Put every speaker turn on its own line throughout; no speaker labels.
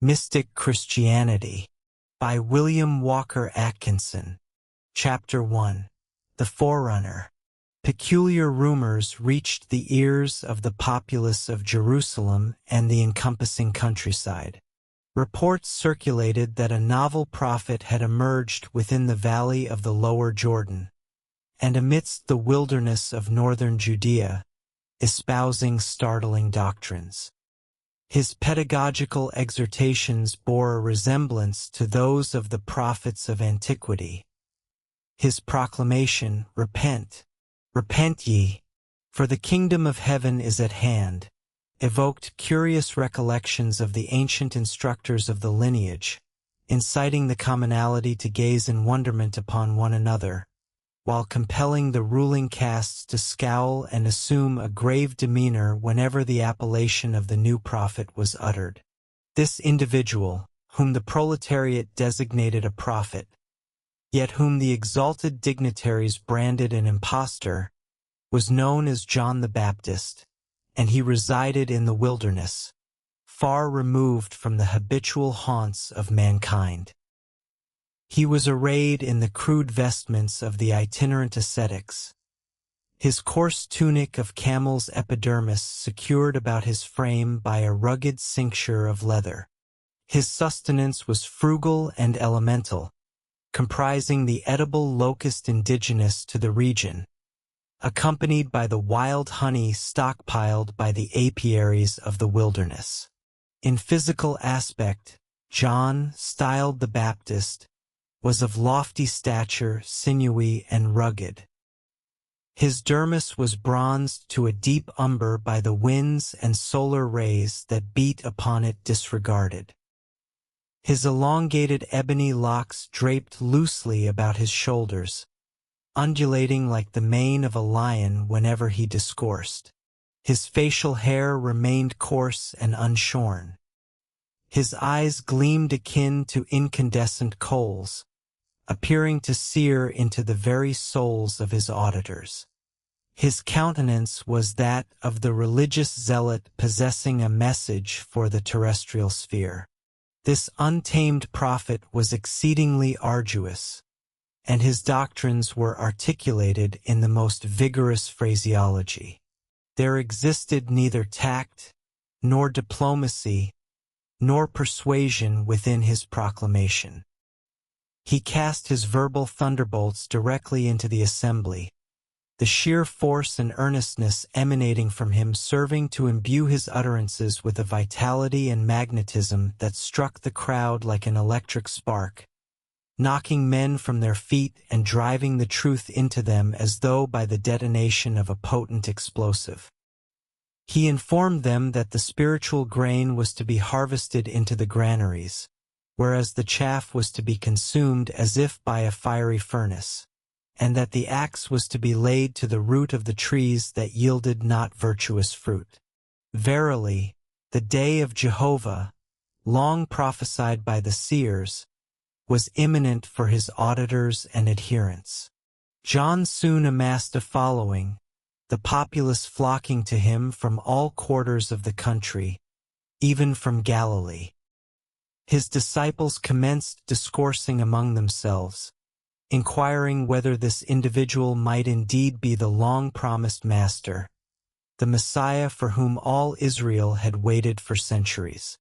Mystic Christianity by William Walker Atkinson. Chapter 1. The Forerunner. Peculiar rumors reached the ears of the populace of Jerusalem and the encompassing countryside. Reports circulated that a novel prophet had emerged within the valley of the lower Jordan, and amidst the wilderness of northern Judea, espousing startling doctrines. His pedagogical exhortations bore a resemblance to those of the prophets of antiquity. His proclamation, "Repent, repent ye, for the kingdom of heaven is at hand," evoked curious recollections of the ancient instructors of the lineage, inciting the commonality to gaze in wonderment upon one another, while compelling the ruling castes to scowl and assume a grave demeanor whenever the appellation of the new prophet was uttered. This individual, whom the proletariat designated a prophet, yet whom the exalted dignitaries branded an impostor, was known as John the Baptist, and he resided in the wilderness, far removed from the habitual haunts of mankind. He was arrayed in the crude vestments of the itinerant ascetics, his coarse tunic of camel's epidermis secured about his frame by a rugged cincture of leather. His sustenance was frugal and elemental, comprising the edible locust indigenous to the region, accompanied by the wild honey stockpiled by the apiaries of the wilderness. In physical aspect, John, styled the Baptist, was of lofty stature, sinewy and rugged. His dermis was bronzed to a deep umber by the winds and solar rays that beat upon it disregarded. His elongated ebony locks draped loosely about his shoulders, undulating like the mane of a lion whenever he discoursed. His facial hair remained coarse and unshorn. His eyes gleamed akin to incandescent coals, appearing to sear into the very souls of his auditors. His countenance was that of the religious zealot possessing a message for the terrestrial sphere. This untamed prophet was exceedingly arduous, and his doctrines were articulated in the most vigorous phraseology. There existed neither tact, nor diplomacy, nor persuasion within his proclamation. He cast his verbal thunderbolts directly into the assembly, the sheer force and earnestness emanating from him serving to imbue his utterances with a vitality and magnetism that struck the crowd like an electric spark, knocking men from their feet and driving the truth into them as though by the detonation of a potent explosive. He informed them that the spiritual grain was to be harvested into the granaries, whereas the chaff was to be consumed as if by a fiery furnace, and that the axe was to be laid to the root of the trees that yielded not virtuous fruit. Verily, the day of Jehovah, long prophesied by the seers, was imminent for his auditors and adherents. John soon amassed a following, the populace flocking to him from all quarters of the country, even from Galilee. His disciples commenced discoursing among themselves, inquiring whether this individual might indeed be the long-promised Master, the Messiah for whom all Israel had waited for centuries.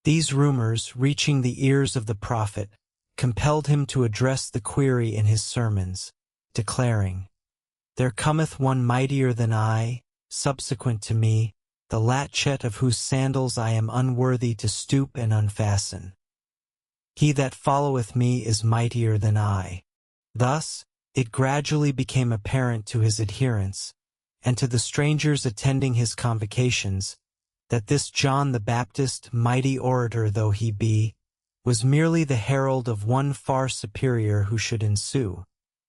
These rumors, reaching the ears of the prophet, compelled him to address the query in his sermons, declaring, "There cometh one mightier than I, subsequent to me, the latchet of whose sandals I am unworthy to stoop and unfasten. He that followeth me is mightier than I." Thus, it gradually became apparent to his adherents, and to the strangers attending his convocations, that this John the Baptist, mighty orator though he be, was merely the herald of one far superior who should ensue,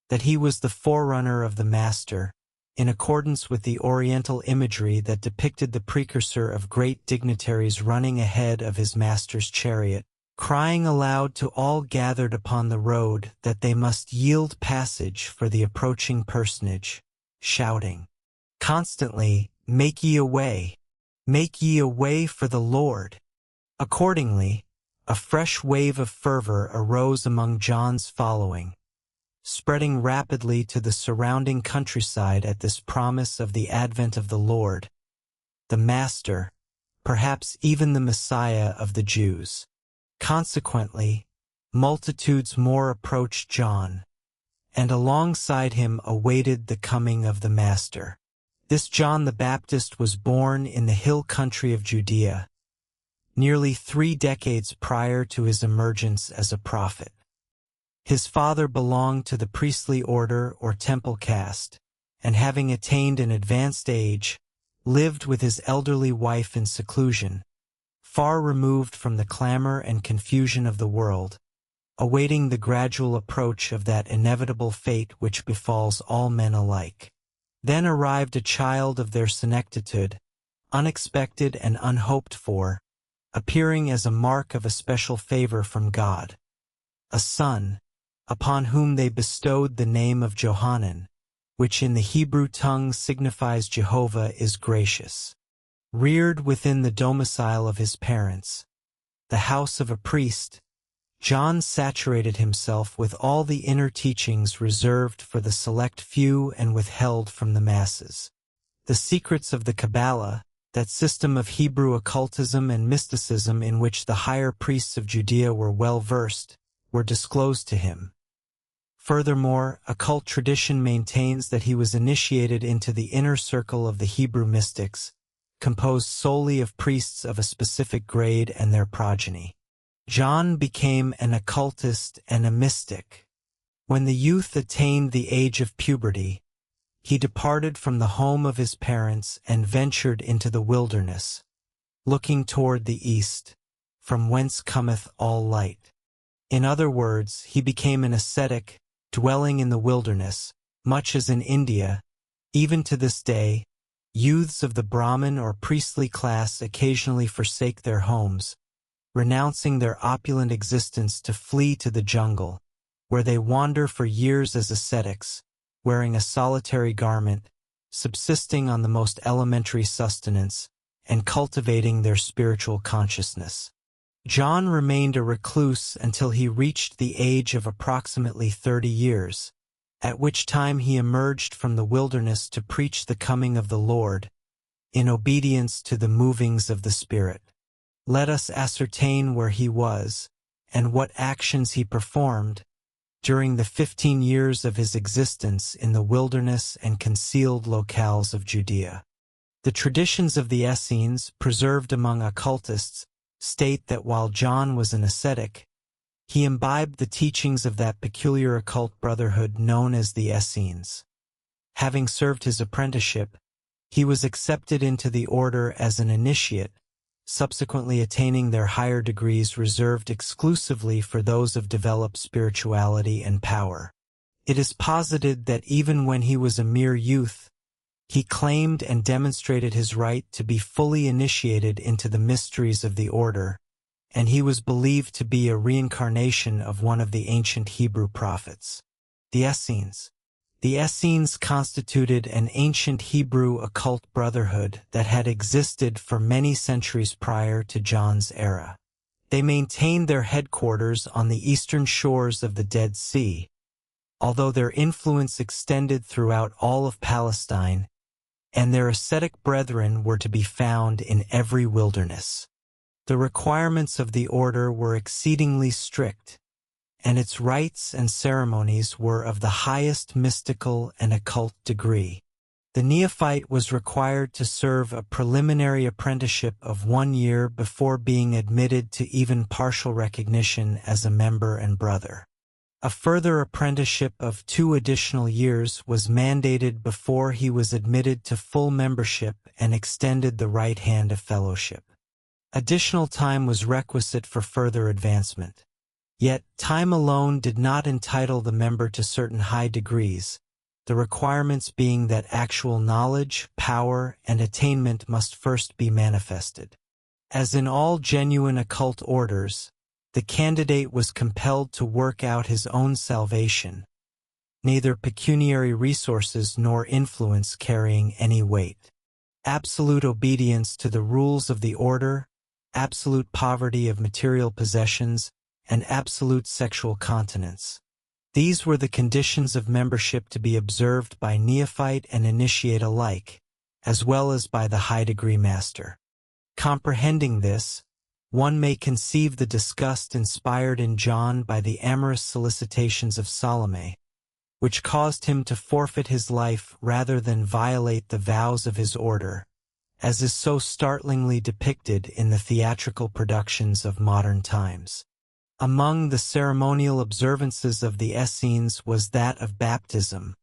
that he was the forerunner of the Master, in accordance with the Oriental imagery that depicted the precursor of great dignitaries running ahead of his Master's chariot, crying aloud to all gathered upon the road that they must yield passage for the approaching personage, shouting constantly, "Make ye a way! Make ye a way for the Lord!" Accordingly, A fresh wave of fervor arose among John's following, spreading rapidly to the surrounding countryside at this promise of the advent of the Lord, the Master, perhaps even the Messiah of the Jews. Consequently, multitudes more approached John, and alongside him awaited the coming of the Master. This John the Baptist was born in the hill country of Judea, nearly 3 decades prior to his emergence as a prophet. His father belonged to the priestly order or temple caste, and having attained an advanced age, lived with his elderly wife in seclusion, far removed from the clamor and confusion of the world, awaiting the gradual approach of that inevitable fate which befalls all men alike. Then arrived a child of their senectitude, unexpected and unhoped for, appearing as a mark of a special favor from God. A son, upon whom they bestowed the name of Johanan, which in the Hebrew tongue signifies Jehovah is gracious. Reared within the domicile of his parents, the house of a priest, John saturated himself with all the inner teachings reserved for the select few and withheld from the masses. The secrets of the Kabbalah, that system of Hebrew occultism and mysticism in which the higher priests of Judea were well versed, were disclosed to him. Furthermore, occult tradition maintains that he was initiated into the inner circle of the Hebrew mystics, composed solely of priests of a specific grade and their progeny. John became an occultist and a mystic. When the youth attained the age of puberty, he departed from the home of his parents and ventured into the wilderness, looking toward the east, from whence cometh all light. In other words, he became an ascetic, dwelling in the wilderness, much as in India, even to this day, youths of the Brahmin or priestly class occasionally forsake their homes, renouncing their opulent existence to flee to the jungle, where they wander for years as ascetics, wearing a solitary garment, subsisting on the most elementary sustenance, and cultivating their spiritual consciousness. John remained a recluse until he reached the age of approximately 30 years, at which time he emerged from the wilderness to preach the coming of the Lord, in obedience to the movings of the Spirit. Let us ascertain where he was, and what actions he performed, during the 15 years of his existence in the wilderness and concealed locales of Judea. The traditions of the Essenes, preserved among occultists, state that while John was an ascetic, he imbibed the teachings of that peculiar occult brotherhood known as the Essenes. Having served his apprenticeship, he was accepted into the order as an initiate, subsequently attaining their higher degrees reserved exclusively for those of developed spirituality and power. It is posited that even when he was a mere youth, he claimed and demonstrated his right to be fully initiated into the mysteries of the order, and he was believed to be a reincarnation of one of the ancient Hebrew prophets. The Essenes. The Essenes constituted an ancient Hebrew occult brotherhood that had existed for many centuries prior to John's era. They maintained their headquarters on the eastern shores of the Dead Sea, although their influence extended throughout all of Palestine, and their ascetic brethren were to be found in every wilderness. The requirements of the order were exceedingly strict, and its rites and ceremonies were of the highest mystical and occult degree. The neophyte was required to serve a preliminary apprenticeship of 1 year before being admitted to even partial recognition as a member and brother. A further apprenticeship of 2 additional years was mandated before he was admitted to full membership and extended the right hand of fellowship. Additional time was requisite for further advancement. Yet, time alone did not entitle the member to certain high degrees, the requirements being that actual knowledge, power, and attainment must first be manifested. As in all genuine occult orders, the candidate was compelled to work out his own salvation, neither pecuniary resources nor influence carrying any weight. Absolute obedience to the rules of the order, absolute poverty of material possessions, and absolute sexual continence. These were the conditions of membership to be observed by neophyte and initiate alike, as well as by the high-degree master. Comprehending this, one may conceive the disgust inspired in John by the amorous solicitations of Salome, which caused him to forfeit his life rather than violate the vows of his order, as is so startlingly depicted in the theatrical productions of modern times. Among the ceremonial observances of the Essenes was that of baptism,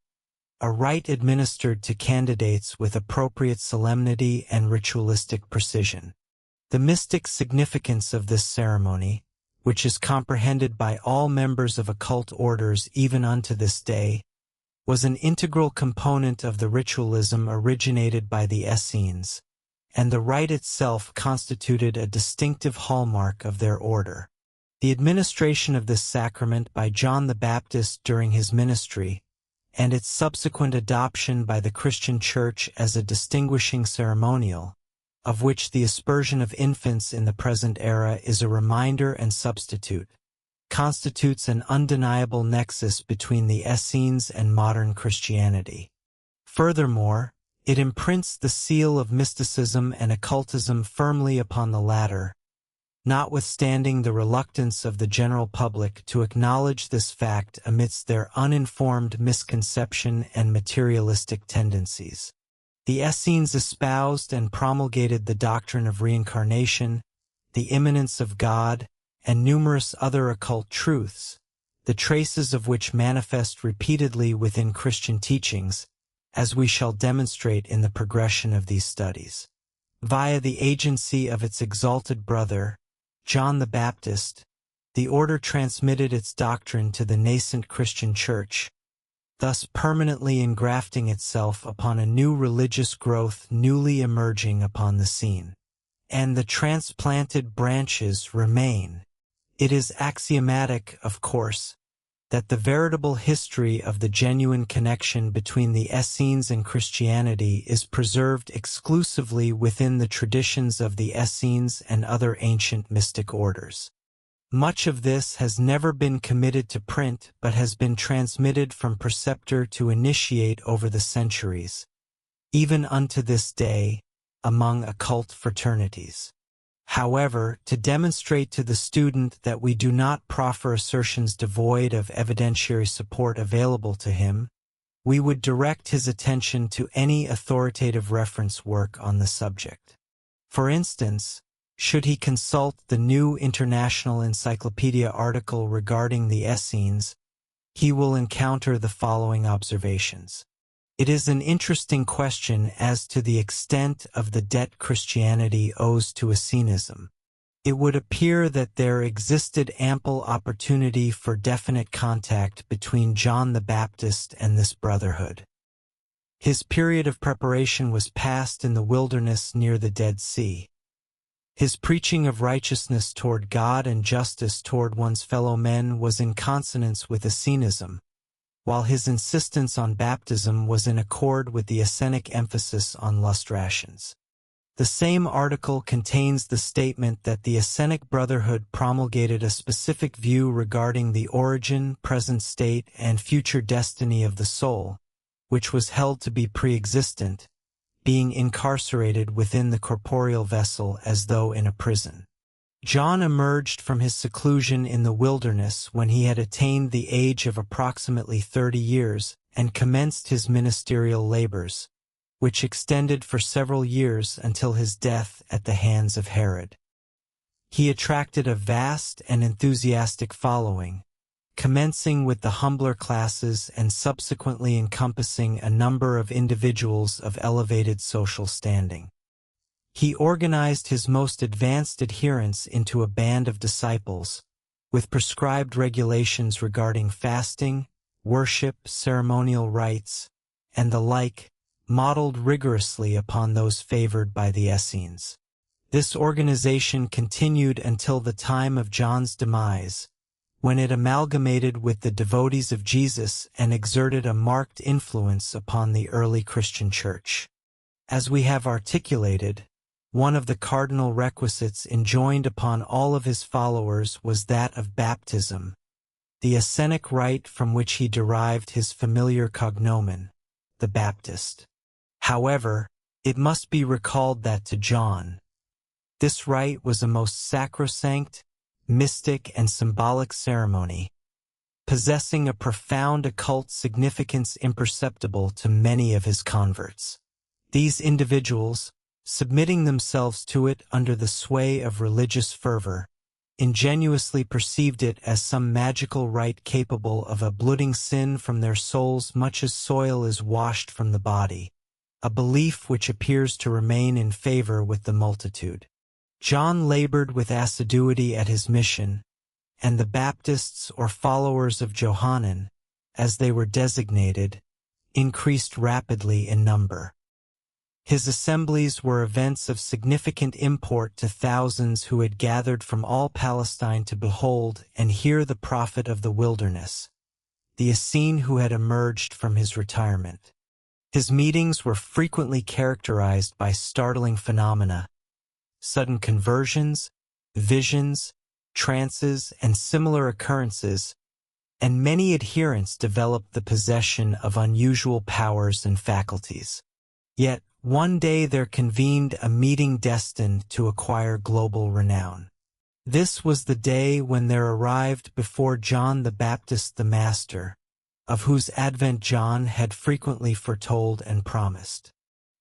a rite administered to candidates with appropriate solemnity and ritualistic precision. The mystic significance of this ceremony, which is comprehended by all members of occult orders even unto this day, was an integral component of the ritualism originated by the Essenes, and the rite itself constituted a distinctive hallmark of their order. The administration of this sacrament by John the Baptist during his ministry, and its subsequent adoption by the Christian Church as a distinguishing ceremonial, of which the aspersion of infants in the present era is a reminder and substitute, constitutes an undeniable nexus between the Essenes and modern Christianity. Furthermore, it imprints the seal of mysticism and occultism firmly upon the latter, notwithstanding the reluctance of the general public to acknowledge this fact amidst their uninformed misconception and materialistic tendencies. The Essenes espoused and promulgated the doctrine of reincarnation, the immanence of God, and numerous other occult truths, the traces of which manifest repeatedly within Christian teachings, as we shall demonstrate in the progression of these studies. Via the agency of its exalted brother, John the Baptist, the order transmitted its doctrine to the nascent Christian Church, thus permanently engrafting itself upon a new religious growth newly emerging upon the scene. And the transplanted branches remain. It is axiomatic, of course, that the veritable history of the genuine connection between the Essenes and Christianity is preserved exclusively within the traditions of the Essenes and other ancient mystic orders. Much of this has never been committed to print but has been transmitted from preceptor to initiate over the centuries, even unto this day, among occult fraternities. However, to demonstrate to the student that we do not proffer assertions devoid of evidentiary support available to him, we would direct his attention to any authoritative reference work on the subject. For instance, should he consult the New International Encyclopedia article regarding the Essenes, he will encounter the following observations. It is an interesting question as to the extent of the debt Christianity owes to Essenism. It would appear that there existed ample opportunity for definite contact between John the Baptist and this brotherhood. His period of preparation was passed in the wilderness near the Dead Sea. His preaching of righteousness toward God and justice toward one's fellow men was in consonance with Essenism, while his insistence on baptism was in accord with the Essenic emphasis on lust rations. The same article contains the statement that the Essenic Brotherhood promulgated a specific view regarding the origin, present state, and future destiny of the soul, which was held to be pre-existent, being incarcerated within the corporeal vessel as though in a prison. John emerged from his seclusion in the wilderness when he had attained the age of approximately 30 years and commenced his ministerial labors, which extended for several years until his death at the hands of Herod. He attracted a vast and enthusiastic following, commencing with the humbler classes and subsequently encompassing a number of individuals of elevated social standing. He organized his most advanced adherents into a band of disciples, with prescribed regulations regarding fasting, worship, ceremonial rites, and the like, modeled rigorously upon those favored by the Essenes. This organization continued until the time of John's demise, when it amalgamated with the devotees of Jesus and exerted a marked influence upon the early Christian Church. As we have articulated, one of the cardinal requisites enjoined upon all of his followers was that of baptism, the Essenic rite from which he derived his familiar cognomen, the Baptist. However, it must be recalled that to John, this rite was a most sacrosanct, mystic, and symbolic ceremony, possessing a profound occult significance imperceptible to many of his converts. These individuals, submitting themselves to it under the sway of religious fervor, ingenuously perceived it as some magical rite capable of uprooting sin from their souls much as soil is washed from the body, a belief which appears to remain in favor with the multitude. John labored with assiduity at his mission, and the Baptists or followers of Johanan, as they were designated, increased rapidly in number. His assemblies were events of significant import to thousands who had gathered from all Palestine to behold and hear the prophet of the wilderness, the Essene who had emerged from his retirement. His meetings were frequently characterized by startling phenomena, sudden conversions, visions, trances, and similar occurrences, and many adherents developed the possession of unusual powers and faculties. Yet, one day there convened a meeting destined to acquire global renown. This was the day when there arrived before John the Baptist the Master, of whose advent John had frequently foretold and promised.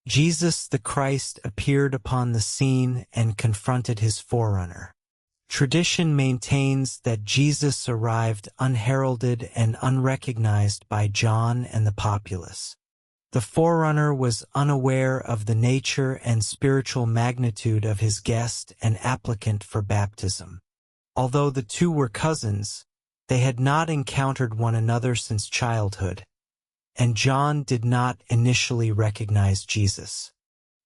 Jesus the Christ appeared upon the scene and confronted his forerunner. Tradition maintains that Jesus arrived unheralded and unrecognized by John and the populace. The forerunner was unaware of the nature and spiritual magnitude of his guest and applicant for baptism. Although the two were cousins, they had not encountered one another since childhood, and John did not initially recognize Jesus.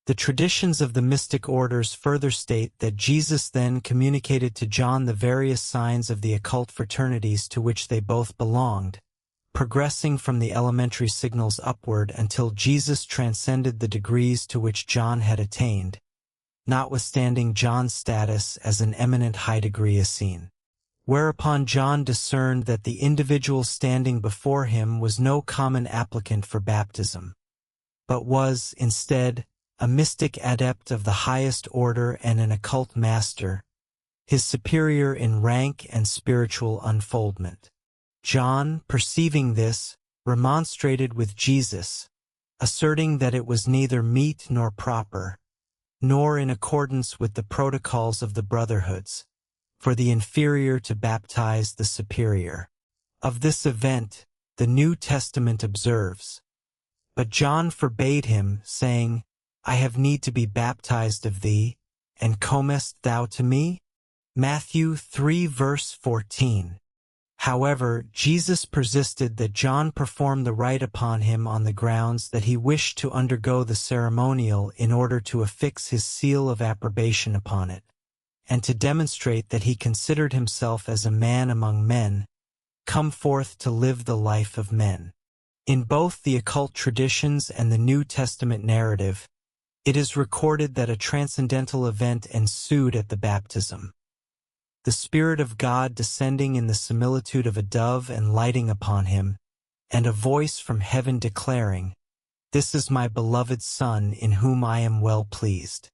The traditions of the mystic orders further state that Jesus then communicated to John the various signs of the occult fraternities to which they both belonged, progressing from the elementary signals upward until Jesus transcended the degrees to which John had attained, notwithstanding John's status as an eminent high-degree Essene. Whereupon John discerned that the individual standing before him was no common applicant for baptism, but was, instead, a mystic adept of the highest order and an occult master, his superior in rank and spiritual unfoldment. John, perceiving this, remonstrated with Jesus, asserting that it was neither meet nor proper, nor in accordance with the protocols of the brotherhoods, for the inferior to baptize the superior. Of this event, the New Testament observes, "But John forbade him, saying, I have need to be baptized of thee, and comest thou to me?" Matthew 3 verse 14. However, Jesus persisted that John perform the rite upon him on the grounds that he wished to undergo the ceremonial in order to affix his seal of approbation upon it, and to demonstrate that he considered himself as a man among men, come forth to live the life of men. In both the occult traditions and the New Testament narrative, it is recorded that a transcendental event ensued at the baptism. The Spirit of God descending in the similitude of a dove and lighting upon him, and a voice from heaven declaring, "This is my beloved Son, in whom I am well pleased."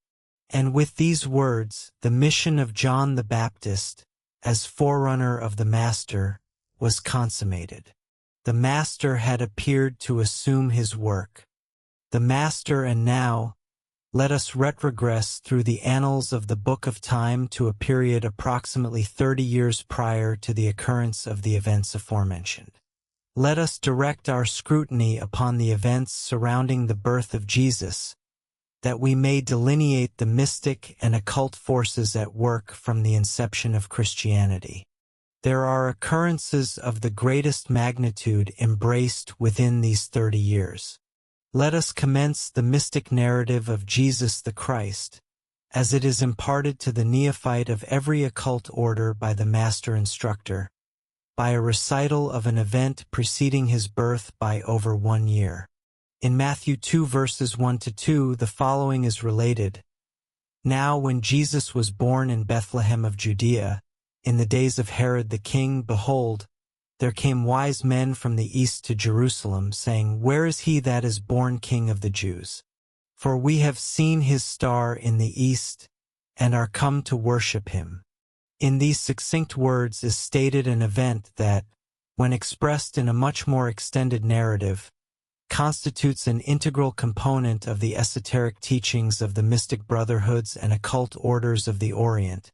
And with these words, the mission of John the Baptist, as forerunner of the Master, was consummated. The Master had appeared to assume his work. The Master, and now, let us retrogress through the annals of the Book of Time to a period approximately 30 years prior to the occurrence of the events aforementioned. Let us direct our scrutiny upon the events surrounding the birth of Jesus, that we may delineate the mystic and occult forces at work from the inception of Christianity. There are occurrences of the greatest magnitude embraced within these 30 years. Let us commence the mystic narrative of Jesus the Christ, as it is imparted to the neophyte of every occult order by the master instructor, by a recital of an event preceding his birth by over 1 year. In Matthew 2 verses 1 to 2, the following is related. Now when Jesus was born in Bethlehem of Judea, in the days of Herod the king, behold, there came wise men from the east to Jerusalem, saying, Where is he that is born King of the Jews? For we have seen his star in the east, and are come to worship him. In these succinct words is stated an event that, when expressed in a much more extended narrative, constitutes an integral component of the esoteric teachings of the mystic brotherhoods and occult orders of the Orient,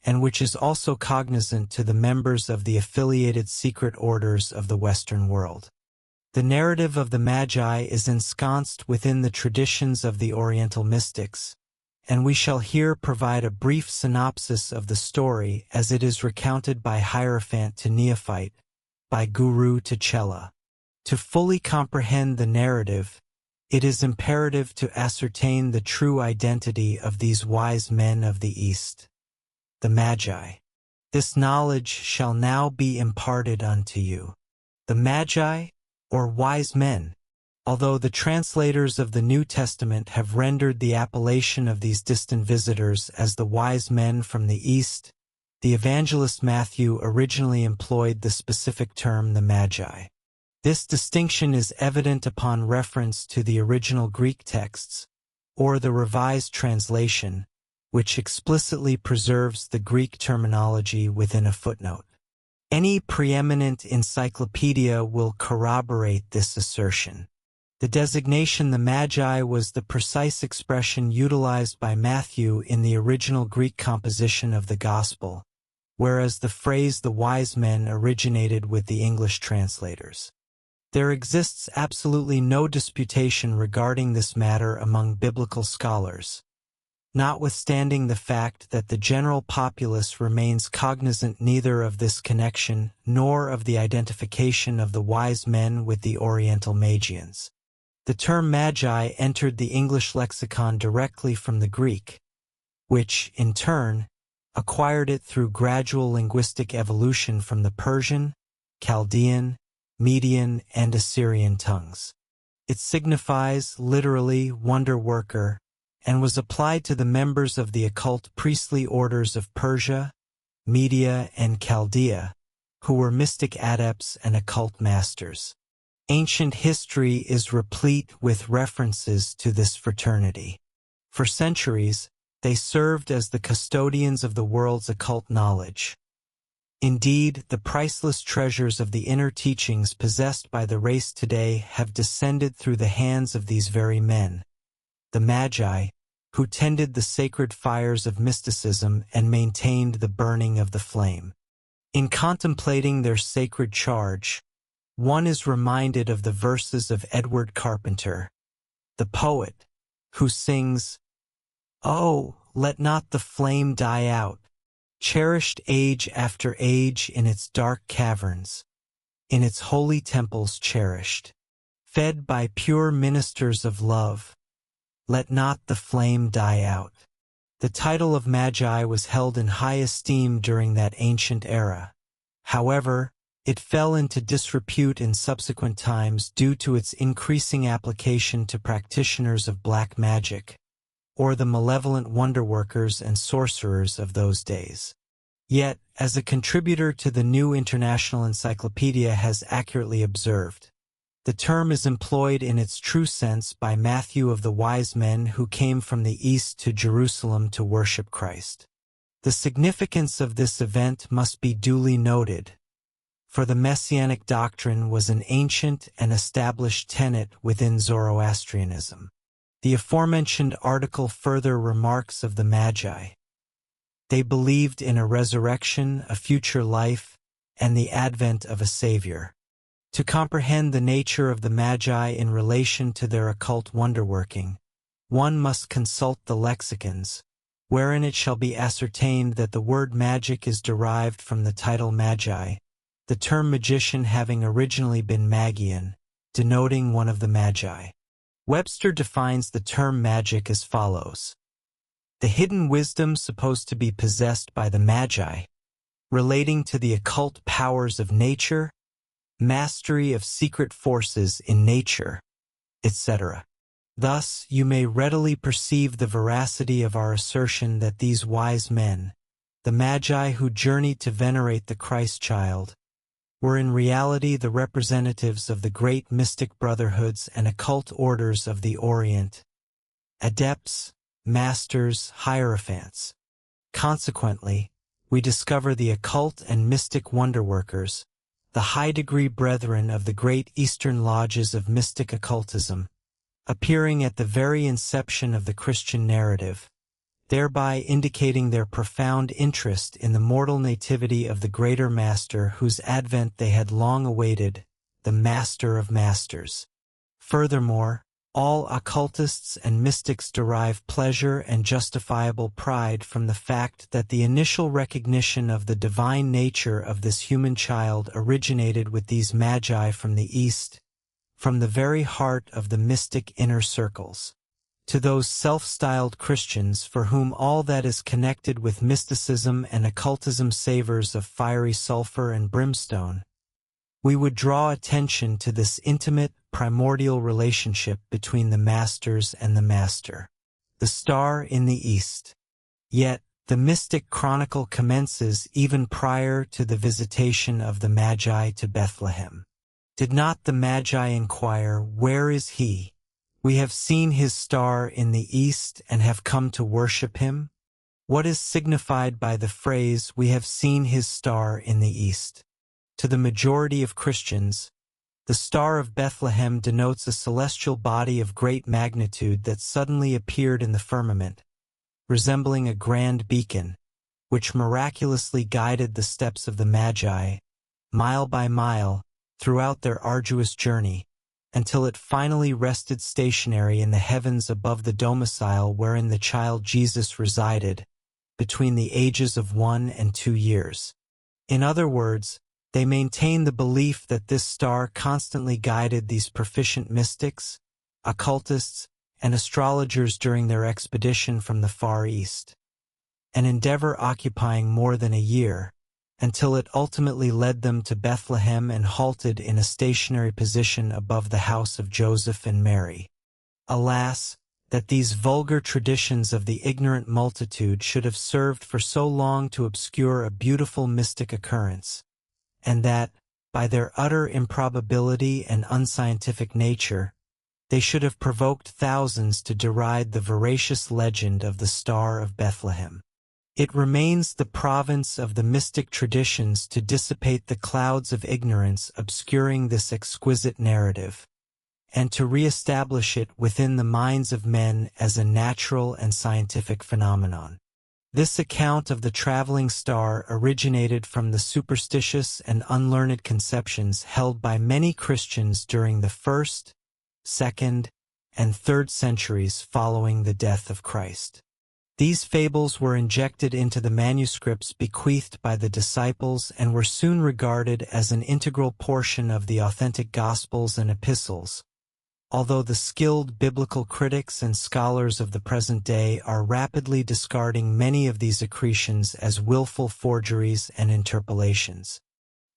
and which is also cognizant to the members of the affiliated secret orders of the Western world. The narrative of the Magi is ensconced within the traditions of the Oriental mystics, and we shall here provide a brief synopsis of the story as it is recounted by Hierophant to Neophyte, by Guru to Chela. To fully comprehend the narrative, it is imperative to ascertain the true identity of these wise men of the East, the Magi. This knowledge shall now be imparted unto you. The Magi, or wise men, although the translators of the New Testament have rendered the appellation of these distant visitors as the wise men from the East, the evangelist Matthew originally employed the specific term the Magi. This distinction is evident upon reference to the original Greek texts, or the Revised Translation, which explicitly preserves the Greek terminology within a footnote. Any preeminent encyclopedia will corroborate this assertion. The designation the Magi was the precise expression utilized by Matthew in the original Greek composition of the Gospel, whereas the phrase the wise men originated with the English translators. There exists absolutely no disputation regarding this matter among biblical scholars, notwithstanding the fact that the general populace remains cognizant neither of this connection nor of the identification of the wise men with the Oriental Magians. The term Magi entered the English lexicon directly from the Greek, which, in turn, acquired it through gradual linguistic evolution from the Persian, Chaldean, Median, and Assyrian tongues. It signifies, literally, wonder worker, and was applied to the members of the occult priestly orders of Persia, Media, and Chaldea, who were mystic adepts and occult masters. Ancient history is replete with references to this fraternity. For centuries, they served as the custodians of the world's occult knowledge. Indeed, the priceless treasures of the inner teachings possessed by the race today have descended through the hands of these very men, the Magi, who tended the sacred fires of mysticism and maintained the burning of the flame. In contemplating their sacred charge, one is reminded of the verses of Edward Carpenter, the poet, who sings, "Oh, let not the flame die out, cherished age after age in its dark caverns, in its holy temples cherished, fed by pure ministers of love, let not the flame die out." The title of Magi was held in high esteem during that ancient era. However, it fell into disrepute in subsequent times due to its increasing application to practitioners of black magic, or the malevolent wonder-workers and sorcerers of those days. Yet, as a contributor to the New International Encyclopedia has accurately observed, the term is employed in its true sense by Matthew of the wise men who came from the east to Jerusalem to worship Christ. The significance of this event must be duly noted, for the Messianic doctrine was an ancient and established tenet within Zoroastrianism. The aforementioned article further remarks of the Magi. They believed in a resurrection, a future life, and the advent of a Savior. To comprehend the nature of the Magi in relation to their occult wonderworking, one must consult the lexicons, wherein it shall be ascertained that the word magic is derived from the title Magi, the term magician having originally been Magian, denoting one of the Magi. Webster defines the term magic as follows: the hidden wisdom supposed to be possessed by the Magi, relating to the occult powers of nature, mastery of secret forces in nature, etc. Thus, you may readily perceive the veracity of our assertion that these wise men, the Magi who journeyed to venerate the Christ child, were in reality the representatives of the great mystic brotherhoods and occult orders of the Orient, adepts, masters, hierophants. Consequently, we discover the occult and mystic wonder-workers, the high-degree brethren of the great Eastern lodges of mystic occultism, appearing at the very inception of the Christian narrative, thereby indicating their profound interest in the mortal nativity of the greater Master whose advent they had long awaited, the Master of Masters. Furthermore, all occultists and mystics derive pleasure and justifiable pride from the fact that the initial recognition of the divine nature of this human child originated with these Magi from the East, from the very heart of the mystic inner circles. To those self-styled Christians for whom all that is connected with mysticism and occultism savors of fiery sulfur and brimstone, we would draw attention to this intimate, primordial relationship between the masters and the master, the star in the east. Yet, the mystic chronicle commences even prior to the visitation of the Magi to Bethlehem. Did not the Magi inquire, "Where is he? We have seen his star in the east and have come to worship him"? What is signified by the phrase, "We have seen his star in the east"? To the majority of Christians, the Star of Bethlehem denotes a celestial body of great magnitude that suddenly appeared in the firmament, resembling a grand beacon, which miraculously guided the steps of the Magi, mile by mile, throughout their arduous journey, until it finally rested stationary in the heavens above the domicile wherein the child Jesus resided, between the ages of 1 and 2 years. In other words, they maintain the belief that this star constantly guided these proficient mystics, occultists, and astrologers during their expedition from the Far East, an endeavor occupying more than a year, until it ultimately led them to Bethlehem and halted in a stationary position above the house of Joseph and Mary. Alas, that these vulgar traditions of the ignorant multitude should have served for so long to obscure a beautiful mystic occurrence, and that, by their utter improbability and unscientific nature, they should have provoked thousands to deride the veracious legend of the Star of Bethlehem. It remains the province of the mystic traditions to dissipate the clouds of ignorance obscuring this exquisite narrative, and to re-establish it within the minds of men as a natural and scientific phenomenon. This account of the traveling star originated from the superstitious and unlearned conceptions held by many Christians during the 1st, 2nd, and 3rd centuries following the death of Christ. These fables were injected into the manuscripts bequeathed by the disciples and were soon regarded as an integral portion of the authentic Gospels and epistles, although the skilled biblical critics and scholars of the present day are rapidly discarding many of these accretions as willful forgeries and interpolations.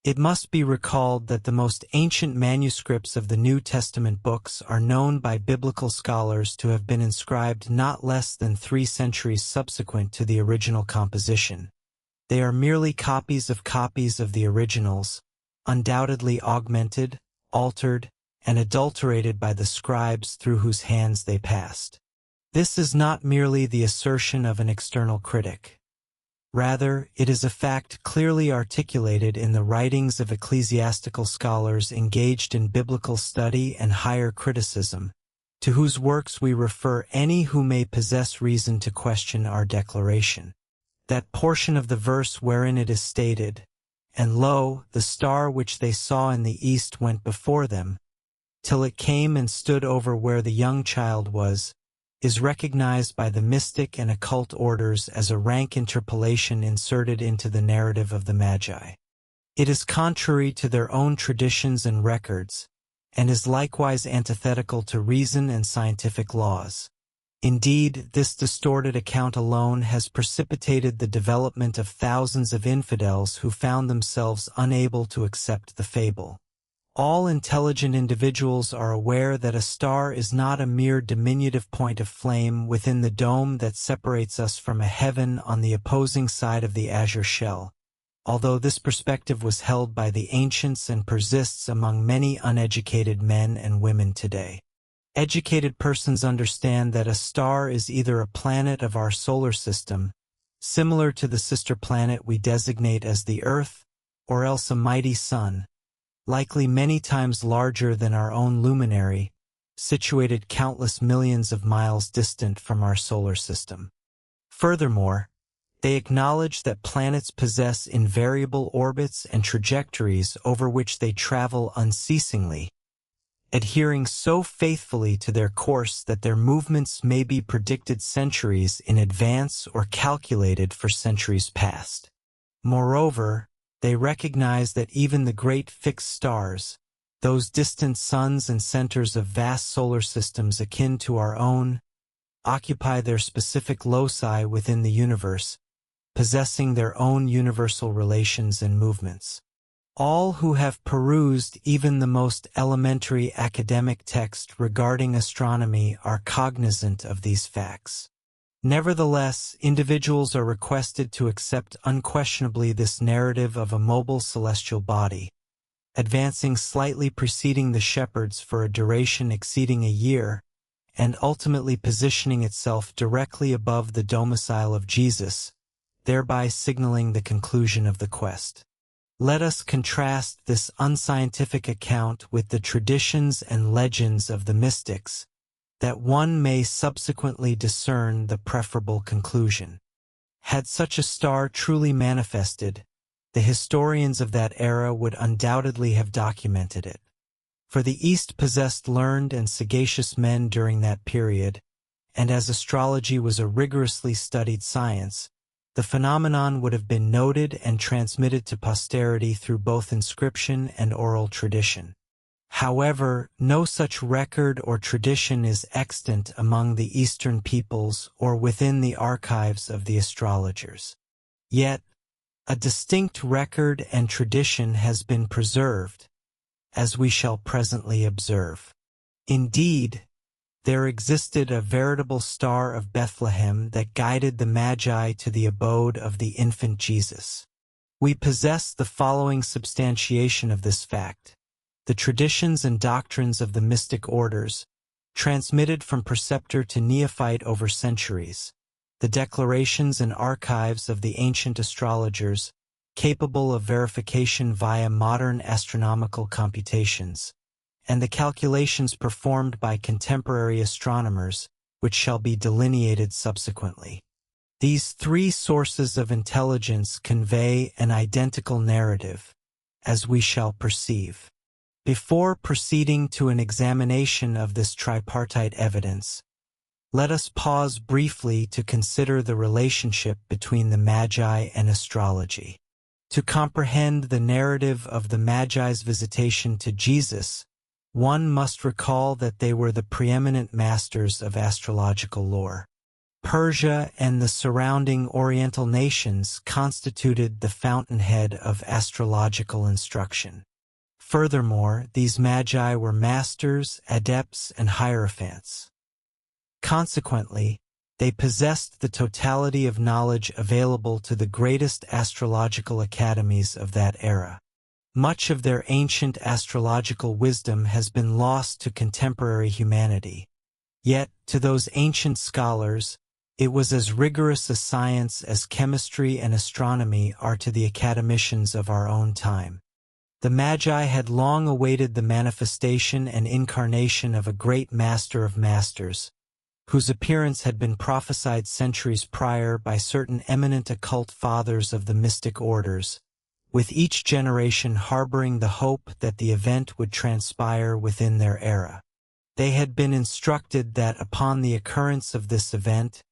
It must be recalled that the most ancient manuscripts of the New Testament books are known by biblical scholars to have been inscribed not less than 3 centuries subsequent to the original composition. They are merely copies of the originals, undoubtedly augmented, altered, and adulterated by the scribes through whose hands they passed. This is not merely the assertion of an external critic. Rather, it is a fact clearly articulated in the writings of ecclesiastical scholars engaged in biblical study and higher criticism, to whose works we refer any who may possess reason to question our declaration. That portion of the verse wherein it is stated, "And lo, the star which they saw in the east went before them, till it came and stood over where the young child was," is recognized by the mystic and occult orders as a rank interpolation inserted into the narrative of the Magi. It is contrary to their own traditions and records, and is likewise antithetical to reason and scientific laws. Indeed, this distorted account alone has precipitated the development of thousands of infidels who found themselves unable to accept the fable. All intelligent individuals are aware that a star is not a mere diminutive point of flame within the dome that separates us from a heaven on the opposing side of the azure shell, although this perspective was held by the ancients and persists among many uneducated men and women today. Educated persons understand that a star is either a planet of our solar system, similar to the sister planet we designate as the Earth, or else a mighty sun, likely many times larger than our own luminary, situated countless millions of miles distant from our solar system. Furthermore, they acknowledge that planets possess invariable orbits and trajectories over which they travel unceasingly, adhering so faithfully to their course that their movements may be predicted centuries in advance or calculated for centuries past. Moreover, they recognize that even the great fixed stars, those distant suns and centers of vast solar systems akin to our own, occupy their specific loci within the universe, possessing their own universal relations and movements. All who have perused even the most elementary academic text regarding astronomy are cognizant of these facts. Nevertheless, individuals are requested to accept unquestionably this narrative of a mobile celestial body, advancing slightly preceding the shepherds for a duration exceeding a year, and ultimately positioning itself directly above the domicile of Jesus, thereby signaling the conclusion of the quest. Let us contrast this unscientific account with the traditions and legends of the mystics, that one may subsequently discern the preferable conclusion. Had such a star truly manifested, the historians of that era would undoubtedly have documented it. For the East possessed learned and sagacious men during that period, and as astrology was a rigorously studied science, the phenomenon would have been noted and transmitted to posterity through both inscription and oral tradition. However, no such record or tradition is extant among the Eastern peoples or within the archives of the astrologers. Yet, a distinct record and tradition has been preserved, as we shall presently observe. Indeed, there existed a veritable star of Bethlehem that guided the Magi to the abode of the infant Jesus. We possess the following substantiation of this fact: the traditions and doctrines of the mystic orders, transmitted from preceptor to neophyte over centuries, the declarations and archives of the ancient astrologers, capable of verification via modern astronomical computations, and the calculations performed by contemporary astronomers, which shall be delineated subsequently. These three sources of intelligence convey an identical narrative, as we shall perceive. Before proceeding to an examination of this tripartite evidence, let us pause briefly to consider the relationship between the Magi and astrology. To comprehend the narrative of the Magi's visitation to Jesus, one must recall that they were the preeminent masters of astrological lore. Persia and the surrounding Oriental nations constituted the fountainhead of astrological instruction. Furthermore, these magi were masters, adepts, and hierophants. Consequently, they possessed the totality of knowledge available to the greatest astrological academies of that era. Much of their ancient astrological wisdom has been lost to contemporary humanity. Yet, to those ancient scholars, it was as rigorous a science as chemistry and astronomy are to the academicians of our own time. The Magi had long awaited the manifestation and incarnation of a great master of masters, whose appearance had been prophesied centuries prior by certain eminent occult fathers of the mystic orders, with each generation harboring the hope that the event would transpire within their era. They had been instructed that upon the occurrence of this event,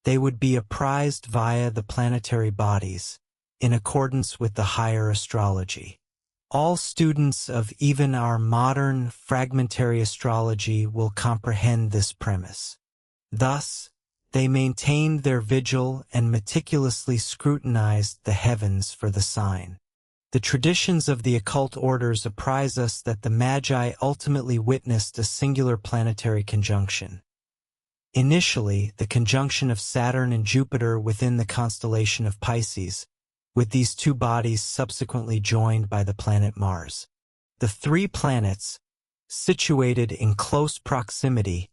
they would be apprised via the planetary bodies, in accordance with the higher astrology. All students of even our modern fragmentary astrology will comprehend this premise. Thus, they maintained their vigil and meticulously scrutinized the heavens for the sign. The traditions of the occult orders apprise us that the Magi ultimately witnessed a singular planetary conjunction. Initially, the conjunction of Saturn and Jupiter within the constellation of Pisces, with these two bodies subsequently joined by the planet Mars. The three planets, situated in close proximity,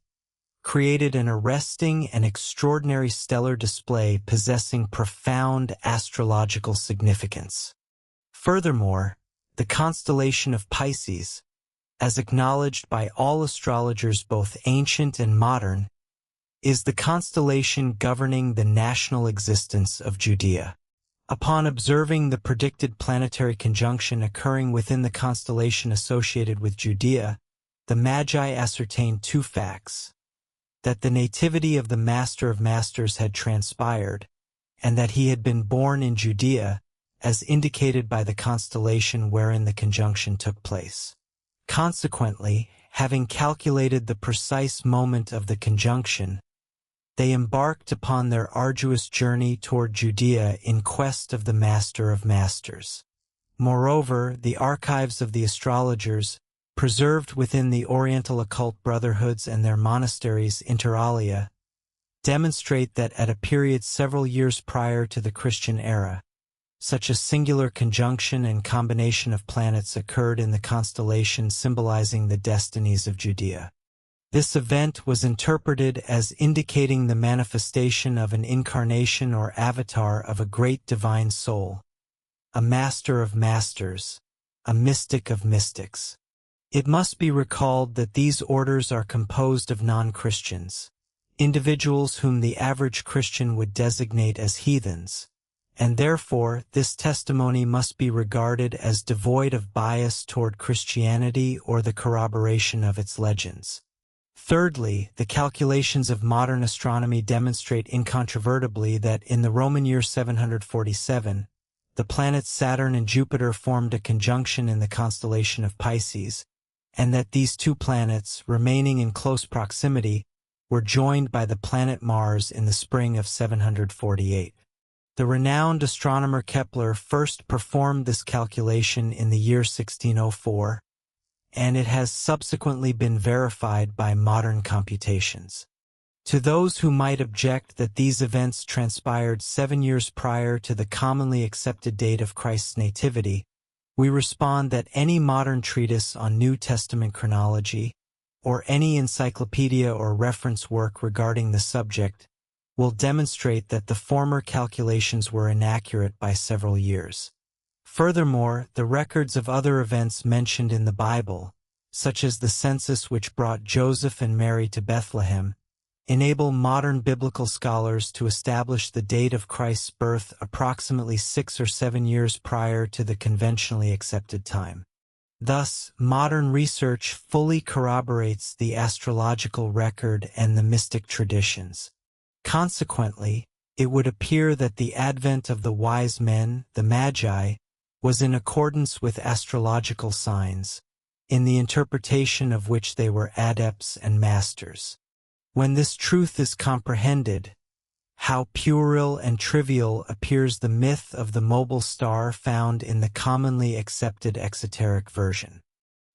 created an arresting and extraordinary stellar display possessing profound astrological significance. Furthermore, the constellation of Pisces, as acknowledged by all astrologers both ancient and modern, is the constellation governing the national existence of Judea. Upon observing the predicted planetary conjunction occurring within the constellation associated with Judea, the Magi ascertained two facts: that the nativity of the Master of Masters had transpired, and that he had been born in Judea, as indicated by the constellation wherein the conjunction took place. Consequently, having calculated the precise moment of the conjunction, they embarked upon their arduous journey toward Judea in quest of the Master of Masters. Moreover, the archives of the astrologers, preserved within the Oriental occult brotherhoods and their monasteries inter alia, demonstrate that at a period several years prior to the Christian era, such a singular conjunction and combination of planets occurred in the constellation symbolizing the destinies of Judea. This event was interpreted as indicating the manifestation of an incarnation or avatar of a great divine soul, a master of masters, a mystic of mystics. It must be recalled that these orders are composed of non-Christians, individuals whom the average Christian would designate as heathens, and therefore this testimony must be regarded as devoid of bias toward Christianity or the corroboration of its legends. Thirdly, the calculations of modern astronomy demonstrate incontrovertibly that in the Roman year 747, the planets Saturn and Jupiter formed a conjunction in the constellation of Pisces, and that these two planets, remaining in close proximity, were joined by the planet Mars in the spring of 748. The renowned astronomer Kepler first performed this calculation in the year 1604, and it has subsequently been verified by modern computations. To those who might object that these events transpired 7 years prior to the commonly accepted date of Christ's nativity, we respond that any modern treatise on New Testament chronology, or any encyclopedia or reference work regarding the subject, will demonstrate that the former calculations were inaccurate by several years. Furthermore, the records of other events mentioned in the Bible, such as the census which brought Joseph and Mary to Bethlehem, enable modern biblical scholars to establish the date of Christ's birth approximately 6 or 7 years prior to the conventionally accepted time. Thus, modern research fully corroborates the astrological record and the mystic traditions. Consequently, it would appear that the advent of the wise men, the Magi, was in accordance with astrological signs, in the interpretation of which they were adepts and masters. When this truth is comprehended, how puerile and trivial appears the myth of the mobile star found in the commonly accepted exoteric version.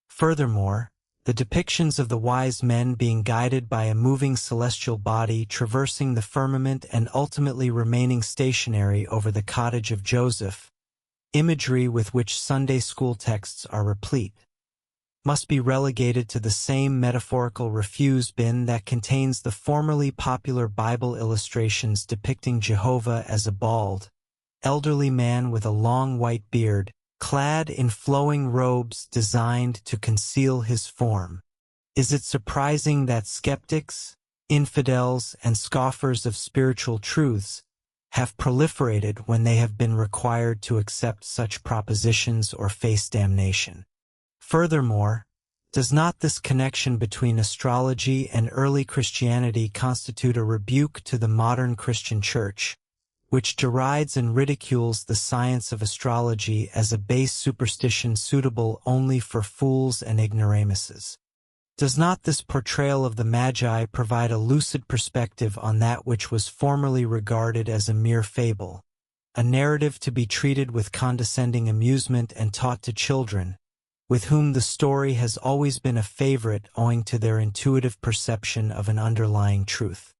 Furthermore, the depictions of the wise men being guided by a moving celestial body traversing the firmament and ultimately remaining stationary over the cottage of Joseph, imagery with which Sunday school texts are replete, must be relegated to the same metaphorical refuse bin that contains the formerly popular Bible illustrations depicting Jehovah as a bald, elderly man with a long white beard, clad in flowing robes designed to conceal his form. Is it surprising that skeptics, infidels, and scoffers of spiritual truths have proliferated when they have been required to accept such propositions or face damnation? Furthermore, does not this connection between astrology and early Christianity constitute a rebuke to the modern Christian Church, which derides and ridicules the science of astrology as a base superstition suitable only for fools and ignoramuses? Does not this portrayal of the Magi provide a lucid perspective on that which was formerly regarded as a mere fable, a narrative to be treated with condescending amusement and taught to children, with whom the story has always been a favorite owing to their intuitive perception of an underlying truth.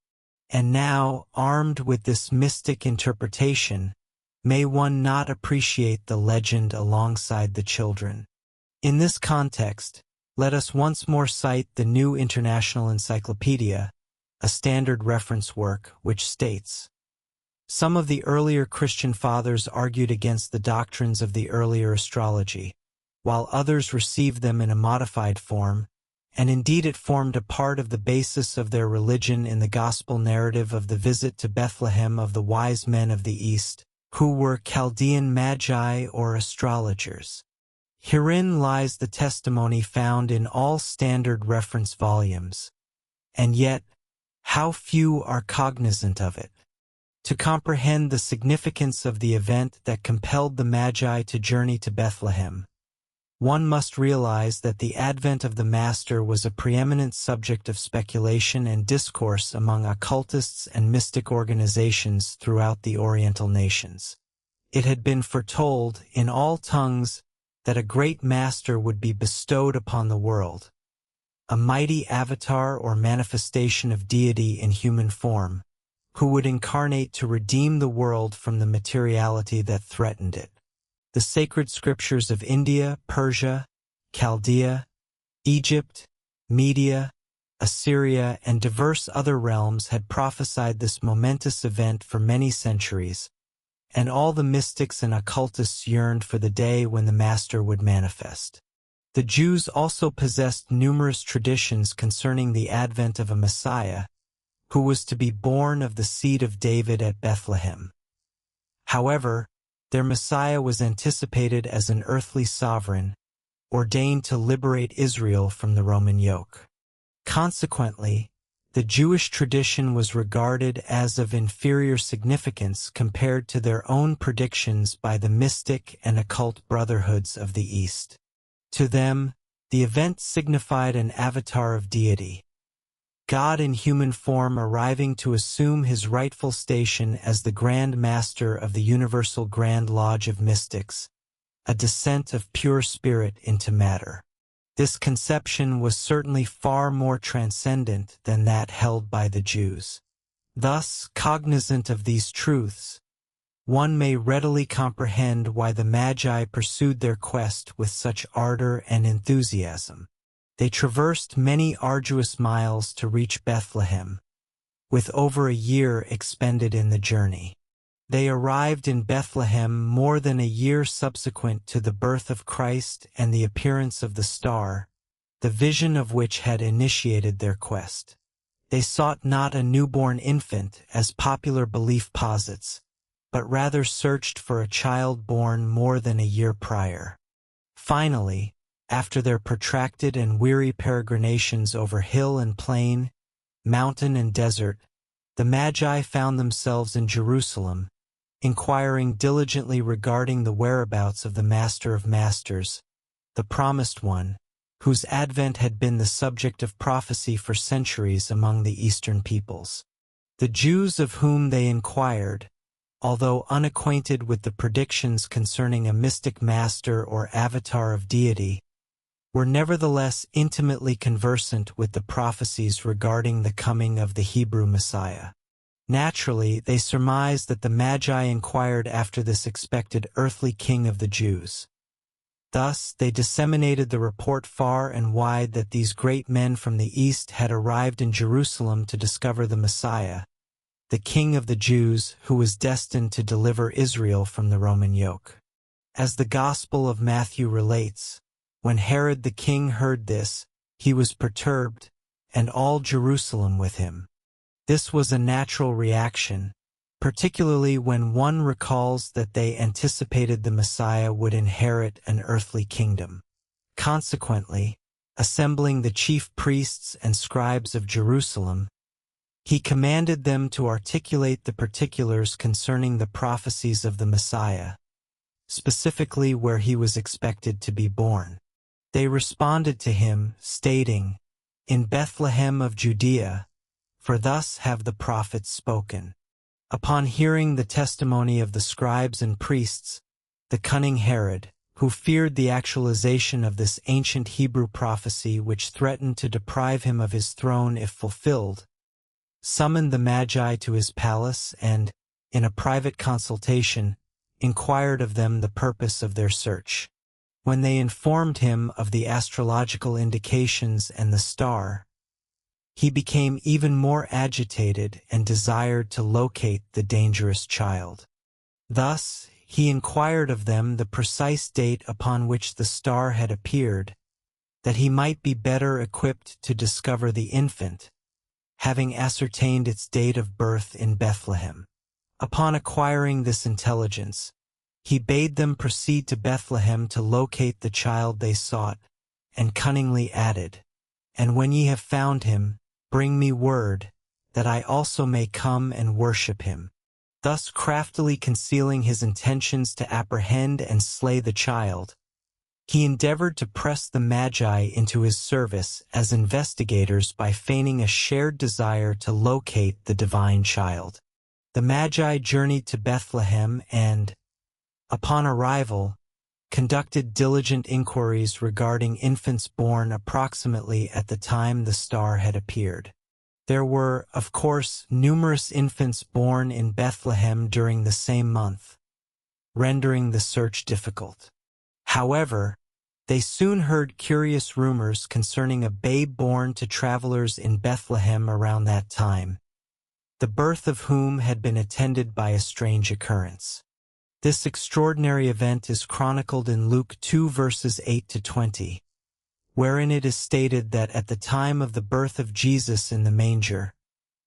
And now, armed with this mystic interpretation, may one not appreciate the legend alongside the children? In this context, let us once more cite the New International Encyclopedia, a standard reference work, which states, "Some of the earlier Christian fathers argued against the doctrines of the earlier astrology, while others received them in a modified form, and indeed it formed a part of the basis of their religion in the gospel narrative of the visit to Bethlehem of the wise men of the East, who were Chaldean magi or astrologers. Herein lies the testimony found in all standard reference volumes, and yet, how few are cognizant of it. To comprehend the significance of the event that compelled the Magi to journey to Bethlehem, one must realize that the advent of the Master was a preeminent subject of speculation and discourse among occultists and mystic organizations throughout the Oriental nations. It had been foretold in all tongues that a great Master would be bestowed upon the world, a mighty avatar or manifestation of deity in human form, who would incarnate to redeem the world from the materiality that threatened it. The sacred scriptures of India, Persia, Chaldea, Egypt, Media, Assyria, and diverse other realms had prophesied this momentous event for many centuries, and all the mystics and occultists yearned for the day when the Master would manifest. The Jews also possessed numerous traditions concerning the advent of a Messiah, who was to be born of the seed of David at Bethlehem. However, their Messiah was anticipated as an earthly sovereign, ordained to liberate Israel from the Roman yoke. Consequently, the Jewish tradition was regarded as of inferior significance compared to their own predictions by the mystic and occult brotherhoods of the East. To them, the event signified an avatar of deity, God in human form arriving to assume his rightful station as the Grand Master of the Universal Grand Lodge of Mystics, a descent of pure spirit into matter. This conception was certainly far more transcendent than that held by the Jews. Thus, cognizant of these truths, one may readily comprehend why the Magi pursued their quest with such ardor and enthusiasm. They traversed many arduous miles to reach Bethlehem, with over a year expended in the journey. They arrived in Bethlehem more than a year subsequent to the birth of Christ and the appearance of the star, the vision of which had initiated their quest. They sought not a newborn infant, as popular belief posits, but rather searched for a child born more than a year prior. Finally, after their protracted and weary peregrinations over hill and plain, mountain and desert, the Magi found themselves in Jerusalem, inquiring diligently regarding the whereabouts of the Master of Masters, the Promised One, whose advent had been the subject of prophecy for centuries among the Eastern peoples. The Jews of whom they inquired, although unacquainted with the predictions concerning a mystic master or avatar of deity, were nevertheless intimately conversant with the prophecies regarding the coming of the Hebrew Messiah. Naturally, they surmised that the Magi inquired after this expected earthly king of the Jews. Thus, they disseminated the report far and wide that these great men from the East had arrived in Jerusalem to discover the Messiah, the King of the Jews, who was destined to deliver Israel from the Roman yoke. As the Gospel of Matthew relates, when Herod the king heard this, he was perturbed, and all Jerusalem with him. This was a natural reaction, particularly when one recalls that they anticipated the Messiah would inherit an earthly kingdom. Consequently, assembling the chief priests and scribes of Jerusalem, he commanded them to articulate the particulars concerning the prophecies of the Messiah, specifically where he was expected to be born. They responded to him, stating, "In Bethlehem of Judea, for thus have the prophets spoken." Upon hearing the testimony of the scribes and priests, the cunning Herod, who feared the actualization of this ancient Hebrew prophecy which threatened to deprive him of his throne if fulfilled, summoned the Magi to his palace and, in a private consultation, inquired of them the purpose of their search. When they informed him of the astrological indications and the star, he became even more agitated and desired to locate the dangerous child. Thus, he inquired of them the precise date upon which the star had appeared, that he might be better equipped to discover the infant, having ascertained its date of birth in Bethlehem. Upon acquiring this intelligence, he bade them proceed to Bethlehem to locate the child they sought, and cunningly added, "And when ye have found him, bring me word, that I also may come and worship him." Thus craftily concealing his intentions to apprehend and slay the child, he endeavored to press the Magi into his service as investigators by feigning a shared desire to locate the divine child. The Magi journeyed to Bethlehem and, upon arrival, conducted diligent inquiries regarding infants born approximately at the time the star had appeared. There were, of course, numerous infants born in Bethlehem during the same month, rendering the search difficult. However, they soon heard curious rumors concerning a babe born to travelers in Bethlehem around that time, the birth of whom had been attended by a strange occurrence. This extraordinary event is chronicled in Luke 2 verses 8 to 20, wherein it is stated that at the time of the birth of Jesus in the manger,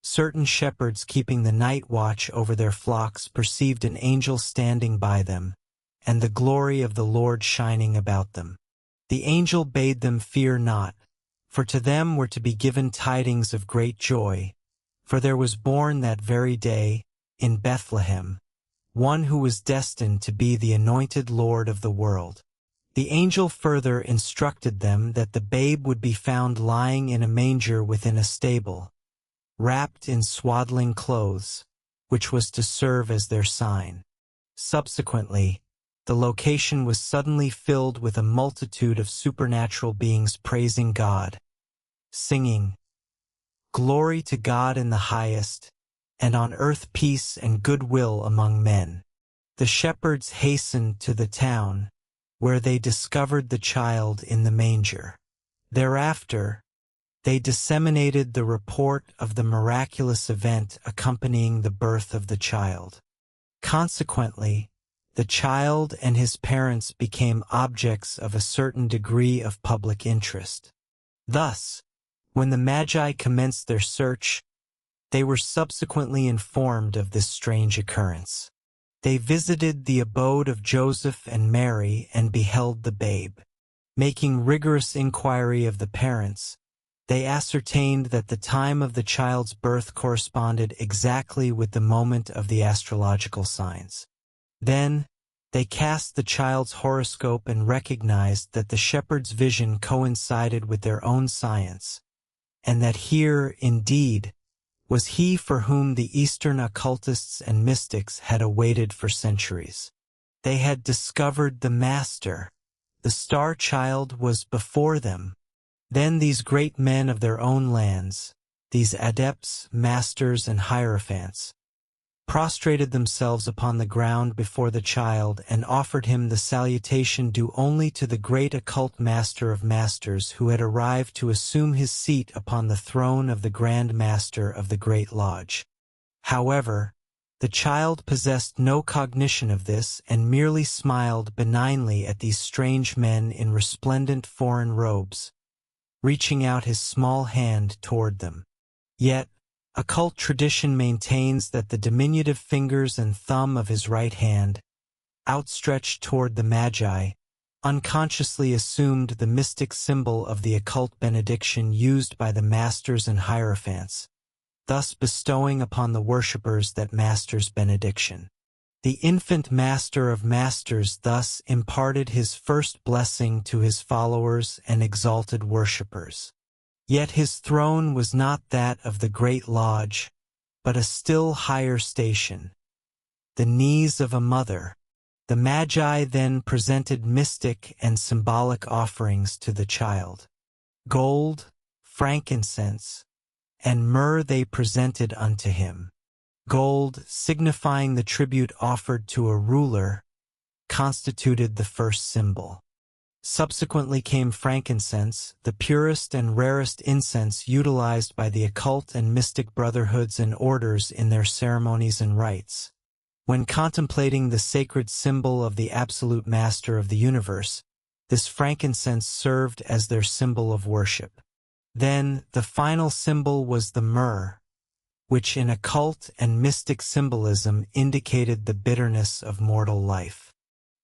certain shepherds keeping the night watch over their flocks perceived an angel standing by them, and the glory of the Lord shining about them. The angel bade them fear not, for to them were to be given tidings of great joy, for there was born that very day, in Bethlehem, one who was destined to be the anointed Lord of the world. The angel further instructed them that the babe would be found lying in a manger within a stable, wrapped in swaddling clothes, which was to serve as their sign. Subsequently, the location was suddenly filled with a multitude of supernatural beings praising God, singing, "Glory to God in the highest, and on earth peace and goodwill among men." The shepherds hastened to the town, where they discovered the child in the manger. Thereafter, they disseminated the report of the miraculous event accompanying the birth of the child. Consequently, the child and his parents became objects of a certain degree of public interest. Thus, when the Magi commenced their search, they were subsequently informed of this strange occurrence. They visited the abode of Joseph and Mary and beheld the babe. Making rigorous inquiry of the parents, they ascertained that the time of the child's birth corresponded exactly with the moment of the astrological signs. Then, they cast the child's horoscope and recognized that the shepherd's vision coincided with their own science, and that here, indeed, was he for whom the Eastern occultists and mystics had awaited for centuries. They had discovered the Master. The star child was before them. Then these great men of their own lands, these adepts, masters, and hierophants, prostrated themselves upon the ground before the child and offered him the salutation due only to the great occult master of masters who had arrived to assume his seat upon the throne of the Grand Master of the Great Lodge. However, the child possessed no cognition of this and merely smiled benignly at these strange men in resplendent foreign robes, reaching out his small hand toward them. Yet, occult tradition maintains that the diminutive fingers and thumb of his right hand, outstretched toward the Magi, unconsciously assumed the mystic symbol of the occult benediction used by the masters and hierophants, thus bestowing upon the worshippers that master's benediction. The infant master of masters thus imparted his first blessing to his followers and exalted worshippers. Yet his throne was not that of the Great Lodge, but a still higher station, the knees of a mother. The Magi then presented mystic and symbolic offerings to the child. Gold, frankincense, and myrrh they presented unto him. Gold, signifying the tribute offered to a ruler, constituted the first symbol. Subsequently came frankincense, the purest and rarest incense utilized by the occult and mystic brotherhoods and orders in their ceremonies and rites. When contemplating the sacred symbol of the absolute master of the universe, this frankincense served as their symbol of worship. Then, the final symbol was the myrrh, which in occult and mystic symbolism indicated the bitterness of mortal life.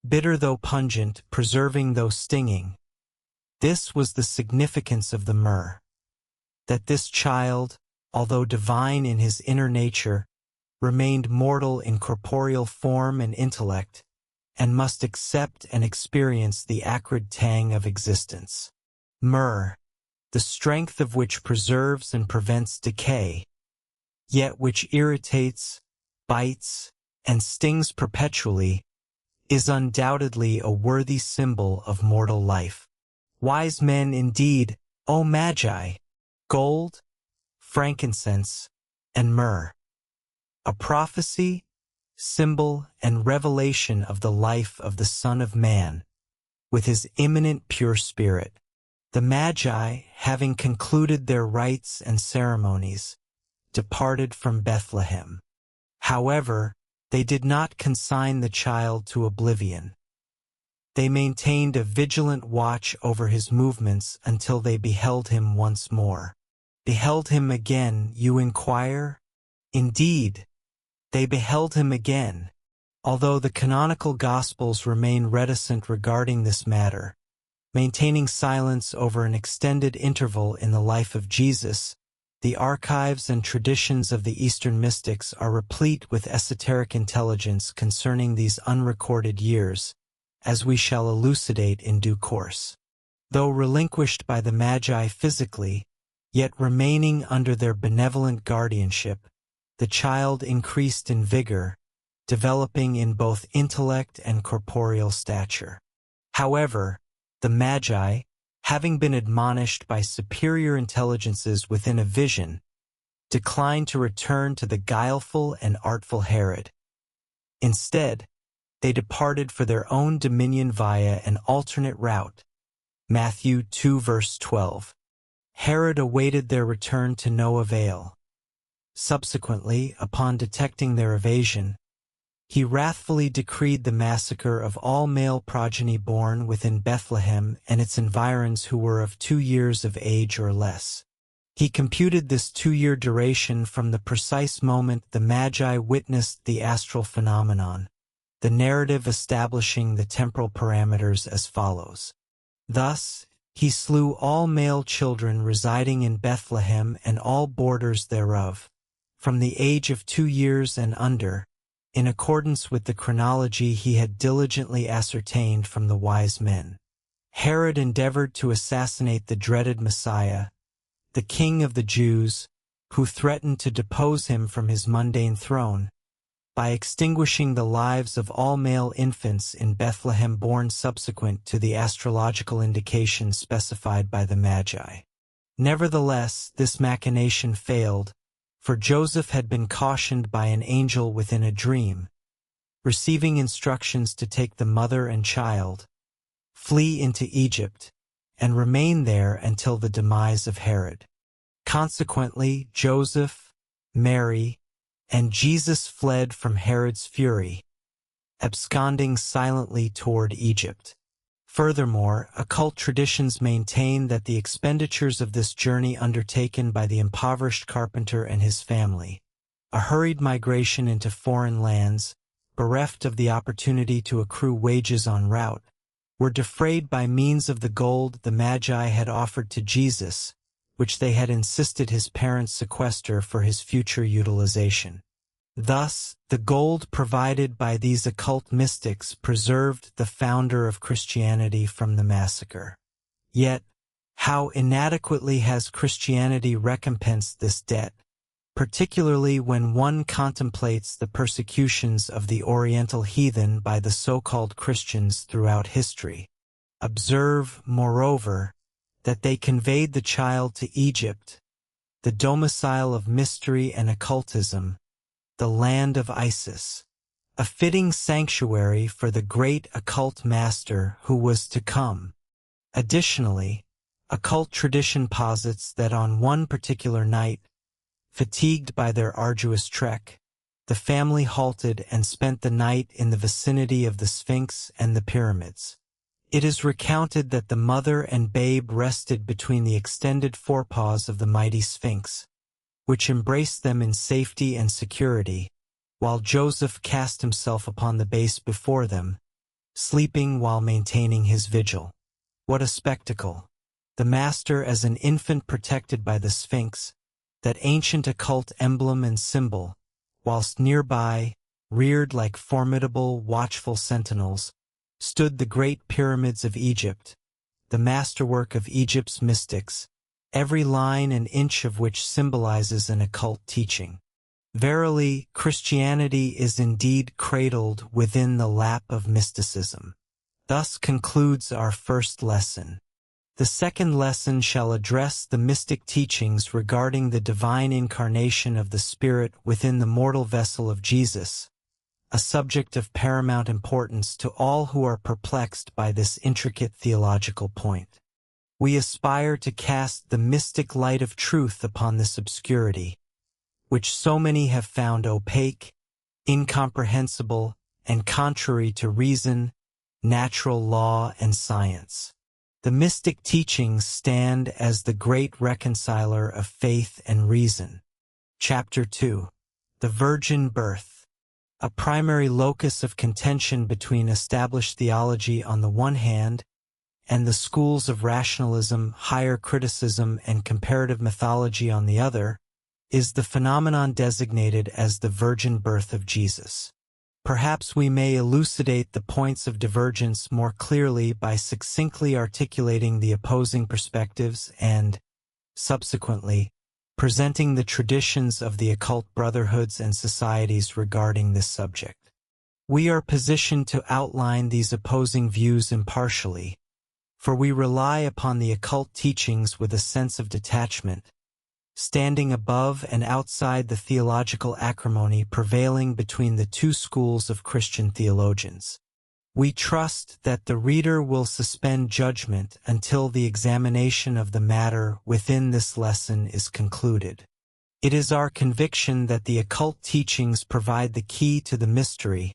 Bitter though pungent, preserving though stinging. This was the significance of the myrrh. That this child, although divine in his inner nature, remained mortal in corporeal form and intellect, and must accept and experience the acrid tang of existence. Myrrh, the strength of which preserves and prevents decay, yet which irritates, bites, and stings perpetually, is undoubtedly a worthy symbol of mortal life. Wise men indeed, O Magi, gold, frankincense, and myrrh. A prophecy, symbol, and revelation of the life of the Son of Man, with his immanent pure spirit. The Magi, having concluded their rites and ceremonies, departed from Bethlehem. However, they did not consign the child to oblivion. They maintained a vigilant watch over his movements until they beheld him once more. Beheld him again, you inquire? Indeed, they beheld him again. Although the canonical Gospels remain reticent regarding this matter, maintaining silence over an extended interval in the life of Jesus, the archives and traditions of the Eastern mystics are replete with esoteric intelligence concerning these unrecorded years, as we shall elucidate in due course. Though relinquished by the Magi physically, yet remaining under their benevolent guardianship, the child increased in vigor, developing in both intellect and corporeal stature. However, the Magi, having been admonished by superior intelligences within a vision, declined to return to the guileful and artful Herod. Instead, they departed for their own dominion via an alternate route. Matthew 2 verse 12. Herod awaited their return to no avail. Subsequently, upon detecting their evasion, he wrathfully decreed the massacre of all male progeny born within Bethlehem and its environs who were of 2 years of age or less. He computed this 2-year duration from the precise moment the Magi witnessed the astral phenomenon, the narrative establishing the temporal parameters as follows. Thus, he slew all male children residing in Bethlehem and all borders thereof, from the age of 2 years and under, in accordance with the chronology he had diligently ascertained from the wise men. Herod endeavored to assassinate the dreaded Messiah, the King of the Jews, who threatened to depose him from his mundane throne, by extinguishing the lives of all male infants in Bethlehem born subsequent to the astrological indications specified by the Magi. Nevertheless, this machination failed, for Joseph had been cautioned by an angel within a dream, receiving instructions to take the mother and child, flee into Egypt, and remain there until the demise of Herod. Consequently, Joseph, Mary, and Jesus fled from Herod's fury, absconding silently toward Egypt. Furthermore, occult traditions maintain that the expenditures of this journey undertaken by the impoverished carpenter and his family, a hurried migration into foreign lands, bereft of the opportunity to accrue wages en route, were defrayed by means of the gold the Magi had offered to Jesus, which they had insisted his parents sequester for his future utilization. Thus, the gold provided by these occult mystics preserved the founder of Christianity from the massacre. Yet, how inadequately has Christianity recompensed this debt? particularly when one contemplates the persecutions of the Oriental heathen by the so-called Christians throughout history. Observe, moreover, that they conveyed the child to Egypt, the domicile of mystery and occultism, the land of Isis, a fitting sanctuary for the great occult master who was to come. Additionally, occult tradition posits that on one particular night, fatigued by their arduous trek, the family halted and spent the night in the vicinity of the Sphinx and the pyramids. It is recounted that the mother and babe rested between the extended forepaws of the mighty Sphinx, which embraced them in safety and security, while Joseph cast himself upon the base before them, sleeping while maintaining his vigil. What a spectacle! The master as an infant protected by the Sphinx, that ancient occult emblem and symbol, whilst nearby, reared like formidable, watchful sentinels, stood the great pyramids of Egypt, the masterwork of Egypt's mystics, every line and inch of which symbolizes an occult teaching. Verily, Christianity is indeed cradled within the lap of mysticism. Thus concludes our first lesson. The second lesson shall address the mystic teachings regarding the divine incarnation of the Spirit within the mortal vessel of Jesus, a subject of paramount importance to all who are perplexed by this intricate theological point. We aspire to cast the mystic light of truth upon this obscurity, which so many have found opaque, incomprehensible, and contrary to reason, natural law, and science. The mystic teachings stand as the great reconciler of faith and reason. Chapter 2. The Virgin Birth. A primary locus of contention between established theology on the one hand and the schools of rationalism, higher criticism, and comparative mythology on the other, is the phenomenon designated as the virgin birth of Jesus. Perhaps we may elucidate the points of divergence more clearly by succinctly articulating the opposing perspectives and, subsequently, presenting the traditions of the occult brotherhoods and societies regarding this subject. We are positioned to outline these opposing views impartially, for we rely upon the occult teachings with a sense of detachment, standing above and outside the theological acrimony prevailing between the two schools of Christian theologians. We trust that the reader will suspend judgment until the examination of the matter within this lesson is concluded. It is our conviction that the occult teachings provide the key to the mystery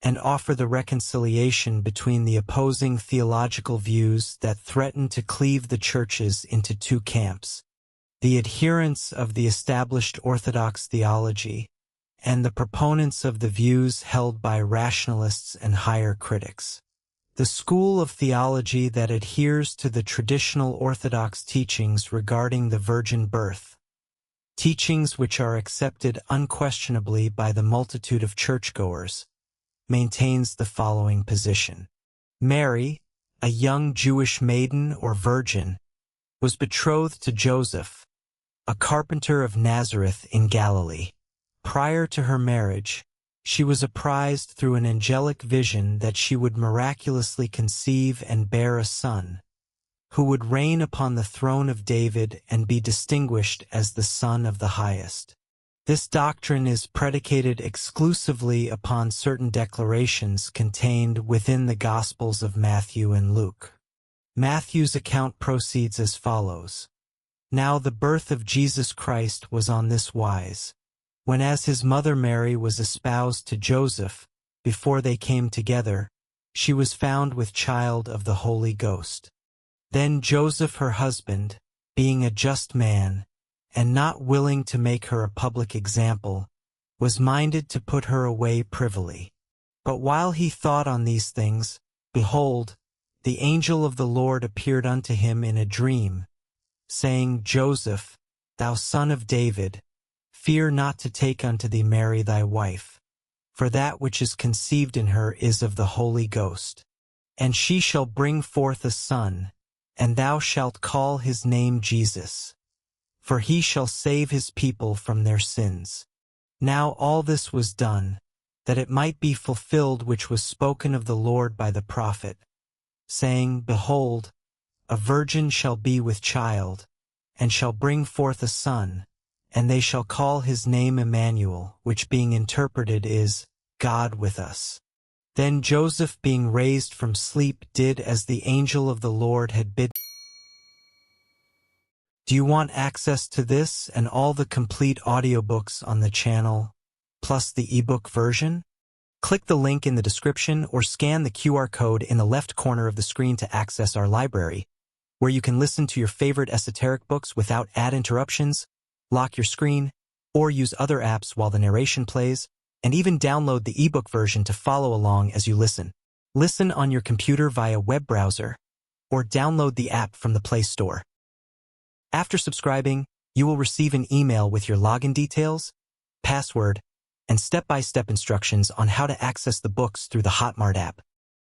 and offer the reconciliation between the opposing theological views that threaten to cleave the churches into two camps: the adherents of the established Orthodox theology and the proponents of the views held by rationalists and higher critics. The school of theology that adheres to the traditional Orthodox teachings regarding the virgin birth, teachings which are accepted unquestionably by the multitude of churchgoers, maintains the following position. Mary, a young Jewish maiden or virgin, was betrothed to Joseph, a carpenter of Nazareth in Galilee. Prior to her marriage, she was apprised through an angelic vision that she would miraculously conceive and bear a son, who would reign upon the throne of David and be distinguished as the Son of the Highest. This doctrine is predicated exclusively upon certain declarations contained within the Gospels of Matthew and Luke. Matthew's account proceeds as follows. Now the birth of Jesus Christ was on this wise. When as his mother Mary was espoused to Joseph, before they came together, she was found with child of the Holy Ghost. Then Joseph her husband, being a just man, and not willing to make her a public example, was minded to put her away privily. But while he thought on these things, behold, the angel of the Lord appeared unto him in a dream, saying, Joseph, thou son of David, fear not to take unto thee Mary thy wife, for that which is conceived in her is of the Holy Ghost. And she shall bring forth a son, and thou shalt call his name Jesus. for he shall save his people from their sins. Now all this was done, that it might be fulfilled which was spoken of the Lord by the prophet, saying, Behold, a virgin shall be with child, and shall bring forth a son, and they shall call his name Emmanuel, which being interpreted is, God with us. Then Joseph, being raised from sleep, did as the angel of the Lord had bid. Do you want access to this and all the complete audiobooks on the channel, plus the ebook version? Click the link in the description or scan the QR code in the left corner of the screen to access our library, where you can listen to your favorite esoteric books without ad interruptions, lock your screen, or use other apps while the narration plays, and even download the ebook version to follow along as you listen. Listen on your computer via web browser, or download the app from the Play Store. After subscribing, you will receive an email with your login details, password, and step-by-step instructions on how to access the books through the Hotmart app.